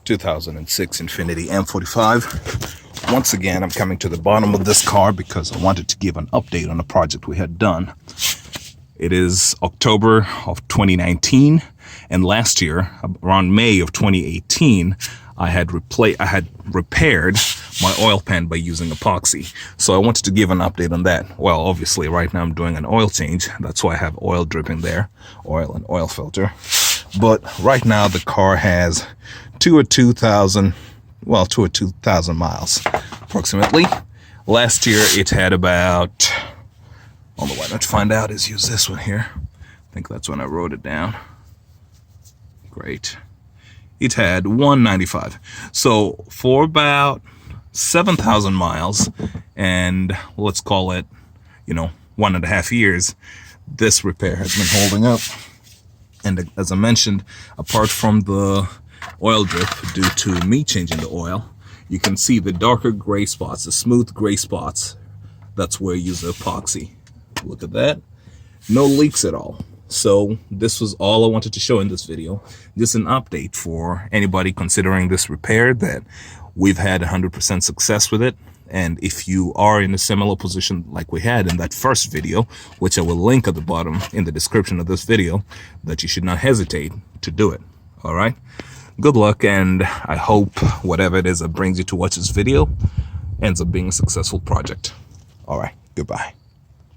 2006 Infiniti M45. Once again, I'm coming to the bottom of this car because I wanted to give an update on a project we had done. It is October of 2019, and last year, around May of 2018, I had repaired my oil pan by using epoxy. So I wanted to give an update on that. Well, obviously right now I'm doing an oil change. That's why I have oil dripping there, oil and oil filter. But right now the car has 2,000 miles approximately. Last year it had about, well, the way to find out is use this one here. I think that's when I wrote it down. Great. It had 195. So for about 7,000 miles, and let's call it, 1.5 years, this repair has been holding up. And as I mentioned, apart from the oil drip due to me changing the oil, you can see the darker gray spots, the smooth gray spots. That's where I use the epoxy. Look at that. No leaks at all. So this was all I wanted to show in this video. Just an update for anybody considering this repair, that we've had 100% success with it. And if you are in a similar position like we had in that first video, which I will link at the bottom in the description of this video, that you should not hesitate to do it. All right. Good luck, and I hope whatever it is that brings you to watch this video ends up being a successful project. All right. Goodbye.